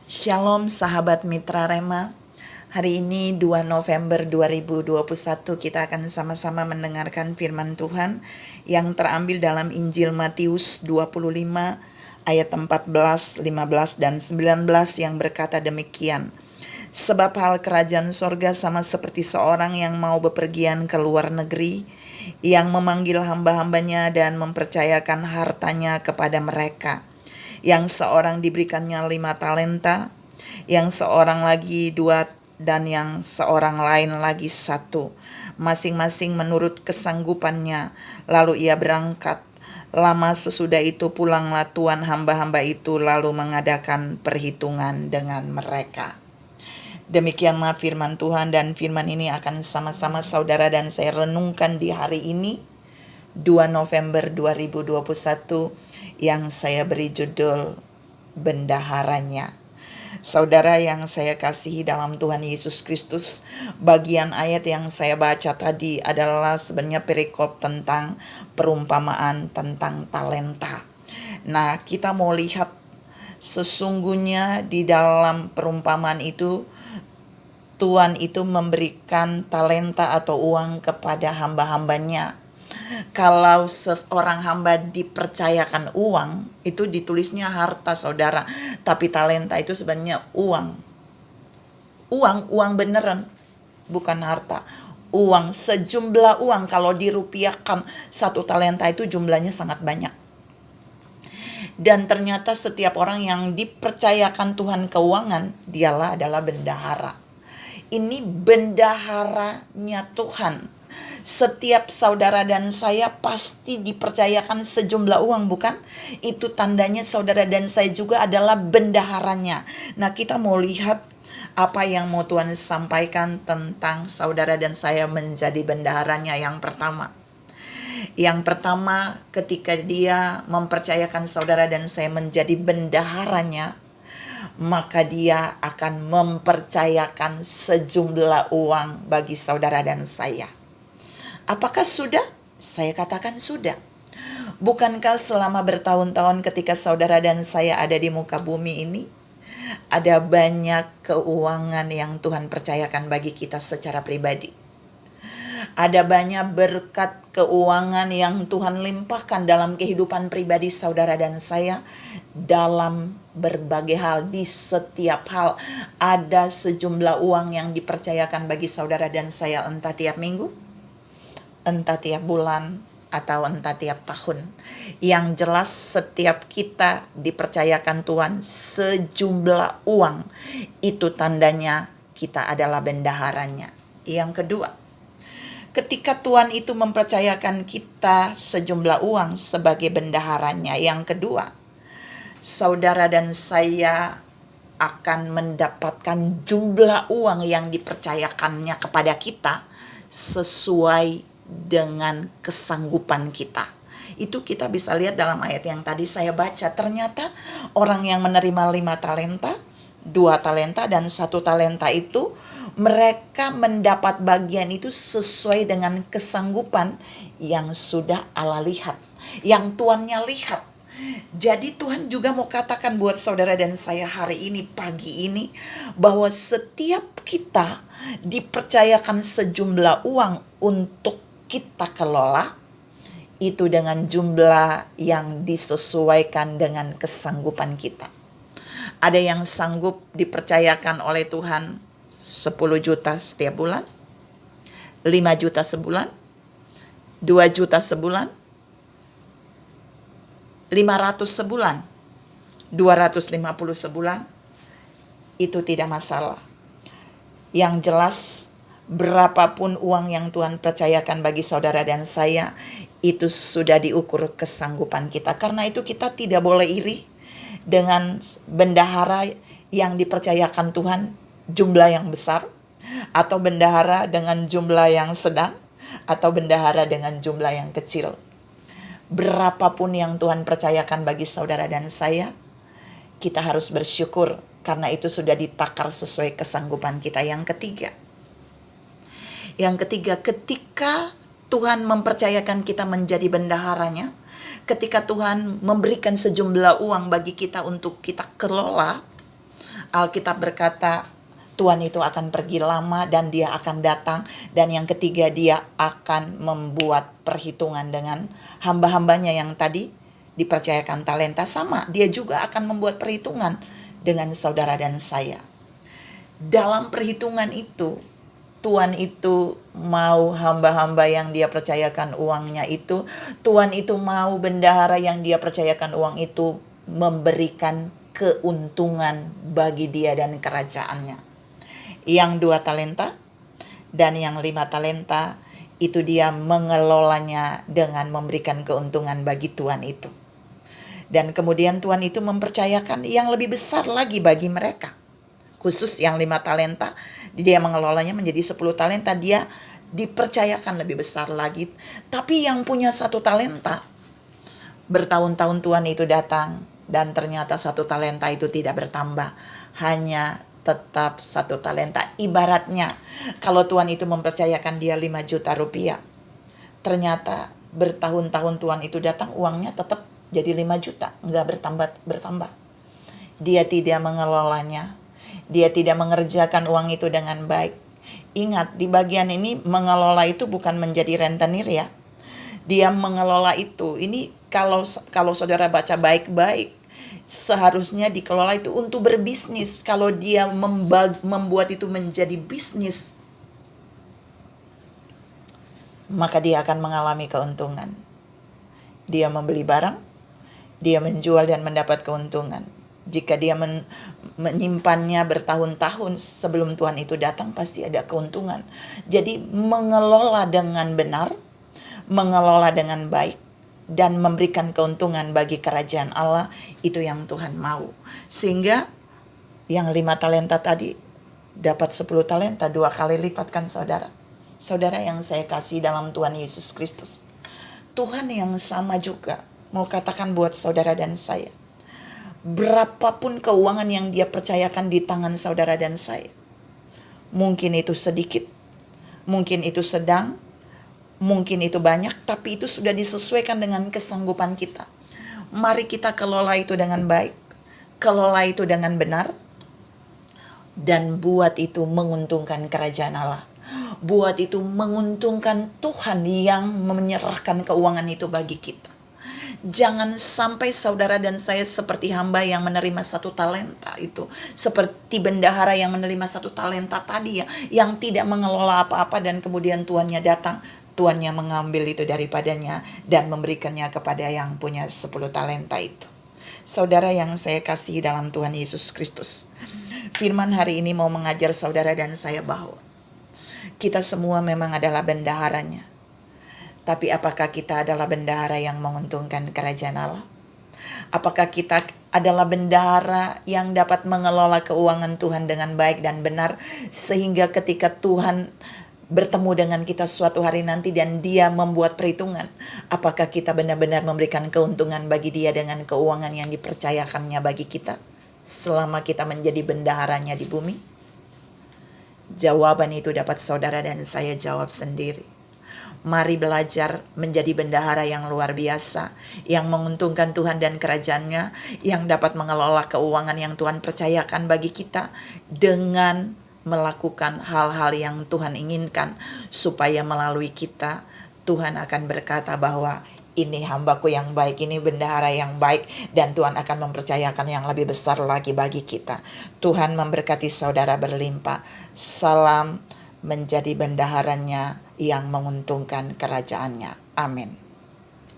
Shalom sahabat Mitra Rema. Hari ini 2 November 2021 kita akan sama-sama mendengarkan firman Tuhan yang terambil dalam Injil Matius 25 ayat 14, 15 dan 19 yang berkata demikian. Sebab hal kerajaan sorga sama seperti seorang yang mau bepergian ke luar negeri, yang memanggil hamba-hambanya dan mempercayakan hartanya kepada mereka. Yang seorang diberikannya 5 talenta, yang seorang lagi 2, dan yang seorang lain lagi 1, masing-masing menurut kesanggupannya. Lalu ia berangkat. Lama sesudah itu pulanglah tuan hamba-hamba itu lalu mengadakan perhitungan dengan mereka. Demikianlah firman Tuhan, dan firman ini akan sama-sama saudara dan saya renungkan di hari ini 2 November 2021 yang saya beri judul Bendaharanya. Saudara yang saya kasihi dalam Tuhan Yesus Kristus, bagian ayat yang saya baca tadi adalah sebenarnya perikop tentang perumpamaan tentang talenta. Nah, kita mau lihat sesungguhnya di dalam perumpamaan itu Tuhan itu memberikan talenta atau uang kepada hamba-hambanya. Kalau seorang hamba dipercayakan uang, itu ditulisnya harta saudara. Tapi talenta itu sebenarnya uang. Uang beneran, bukan harta. Uang, sejumlah uang kalau dirupiahkan 1 talenta itu jumlahnya sangat banyak. Dan ternyata setiap orang yang dipercayakan Tuhan keuangan, dialah adalah bendahara. Ini bendaharanya Tuhan. Setiap saudara dan saya pasti dipercayakan sejumlah uang, bukan? Itu tandanya saudara dan saya juga adalah bendaharanya. Nah, kita mau lihat apa yang mau Tuhan sampaikan tentang saudara dan saya menjadi bendaharanya. Yang pertama, ketika dia mempercayakan saudara dan saya menjadi bendaharanya, maka dia akan mempercayakan sejumlah uang bagi saudara dan saya. Apakah sudah? Saya katakan sudah. Bukankah selama bertahun-tahun ketika saudara dan saya ada di muka bumi ini, ada banyak keuangan yang Tuhan percayakan bagi kita secara pribadi. Ada banyak berkat keuangan yang Tuhan limpahkan dalam kehidupan pribadi saudara dan saya. Dalam berbagai hal, di setiap hal ada sejumlah uang yang dipercayakan bagi saudara dan saya, entah tiap minggu, entah tiap bulan, atau entah tiap tahun. Yang jelas setiap kita dipercayakan Tuhan sejumlah uang. Itu tandanya kita adalah bendaharanya. Yang kedua, ketika Tuhan itu mempercayakan kita sejumlah uang sebagai bendaharanya, yang kedua, saudara dan saya akan mendapatkan jumlah uang yang dipercayakannya kepada kita sesuai dengan kesanggupan kita. Itu kita bisa lihat dalam ayat yang tadi saya baca. Ternyata orang yang menerima 5 talenta, 2 talenta, dan 1 talenta itu, mereka mendapat bagian itu sesuai dengan kesanggupan yang sudah Allah lihat, yang Tuannya lihat. Jadi Tuhan juga mau katakan buat saudara dan saya hari ini, pagi ini, bahwa setiap kita dipercayakan sejumlah uang untuk kita kelola, itu dengan jumlah yang disesuaikan dengan kesanggupan kita. Ada yang sanggup dipercayakan oleh Tuhan 10 juta setiap bulan, 5 juta sebulan, 2 juta sebulan, 500 sebulan, 250 sebulan, itu tidak masalah. Yang jelas, berapapun uang yang Tuhan percayakan bagi saudara dan saya, itu sudah diukur kesanggupan kita. Karena itu kita tidak boleh iri dengan bendahara yang dipercayakan Tuhan jumlah yang besar, atau bendahara dengan jumlah yang sedang, atau bendahara dengan jumlah yang kecil. Berapapun yang Tuhan percayakan bagi saudara dan saya, kita harus bersyukur karena itu sudah ditakar sesuai kesanggupan kita. Yang ketiga, ketika Tuhan mempercayakan kita menjadi bendaharanya, ketika Tuhan memberikan sejumlah uang bagi kita untuk kita kelola, Alkitab berkata Tuhan itu akan pergi lama dan dia akan datang. Dan yang ketiga, dia akan membuat perhitungan dengan hamba-hambanya yang tadi dipercayakan talenta. Sama, dia juga akan membuat perhitungan dengan saudara dan saya. Dalam perhitungan itu, Tuhan itu mau hamba-hamba yang dia percayakan uangnya itu, Tuhan itu mau bendahara yang dia percayakan uang itu memberikan keuntungan bagi dia dan kerajaannya. Yang 2 talenta dan yang 5 talenta itu dia mengelolanya dengan memberikan keuntungan bagi Tuhan itu. Dan kemudian Tuhan itu mempercayakan yang lebih besar lagi bagi mereka. Khusus yang 5 talenta, dia mengelolanya menjadi 10 talenta, dia dipercayakan lebih besar lagi. Tapi yang punya 1 talenta, bertahun-tahun Tuhan itu datang dan ternyata 1 talenta itu tidak bertambah, hanya tetap 1 talenta. Ibaratnya kalau Tuhan itu mempercayakan dia 5 juta rupiah, ternyata bertahun-tahun Tuhan itu datang, uangnya tetap jadi 5 juta, enggak bertambah. Dia tidak mengelolanya, dia tidak mengerjakan uang itu dengan baik. Ingat, di bagian ini mengelola itu bukan menjadi rentenir ya. Dia mengelola itu, ini kalau saudara baca baik-baik, seharusnya dikelola itu untuk berbisnis. Kalau dia membuat itu menjadi bisnis, maka dia akan mengalami keuntungan. Dia membeli barang, dia menjual dan mendapat keuntungan. Jika dia menyimpannya bertahun-tahun sebelum Tuhan itu datang, pasti ada keuntungan. Jadi mengelola dengan benar, mengelola dengan baik, dan memberikan keuntungan bagi kerajaan Allah, itu yang Tuhan mau. Sehingga yang 5 talenta tadi dapat 10 talenta, 2 kali lipat kan saudara. Saudara yang saya kasih dalam Tuhan Yesus Kristus, Tuhan yang sama juga mau katakan buat saudara dan saya, berapapun keuangan yang dia percayakan di tangan saudara dan saya, mungkin itu sedikit, mungkin itu sedang, mungkin itu banyak, tapi itu sudah disesuaikan dengan kesanggupan kita. Mari kita kelola itu dengan baik, kelola itu dengan benar, dan buat itu menguntungkan kerajaan Allah. Buat itu menguntungkan Tuhan yang menyerahkan keuangan itu bagi kita. Jangan sampai saudara dan saya seperti hamba yang menerima 1 talenta itu, seperti bendahara yang menerima 1 talenta tadi ya, yang tidak mengelola apa-apa dan kemudian tuannya datang, tuannya mengambil itu daripadanya dan memberikannya kepada yang punya 10 talenta itu. Saudara yang saya kasih dalam Tuhan Yesus Kristus, firman hari ini mau mengajar saudara dan saya bahwa kita semua memang adalah bendaharanya. Tapi apakah kita adalah bendahara yang menguntungkan kerajaan Allah? Apakah kita adalah bendahara yang dapat mengelola keuangan Tuhan dengan baik dan benar, sehingga ketika Tuhan bertemu dengan kita suatu hari nanti dan dia membuat perhitungan, apakah kita benar-benar memberikan keuntungan bagi dia dengan keuangan yang dipercayakannya bagi kita selama kita menjadi bendaharanya di bumi? Jawaban itu dapat saudara dan saya jawab sendiri. Mari belajar menjadi bendahara yang luar biasa, yang menguntungkan Tuhan dan kerajaannya, yang dapat mengelola keuangan yang Tuhan percayakan bagi kita dengan melakukan hal-hal yang Tuhan inginkan, supaya melalui kita Tuhan akan berkata bahwa ini hambaku yang baik, ini bendahara yang baik, dan Tuhan akan mempercayakan yang lebih besar lagi bagi kita. Tuhan memberkati saudara berlimpah. Salam menjadi bendaharanya yang menguntungkan kerajaannya. Amin.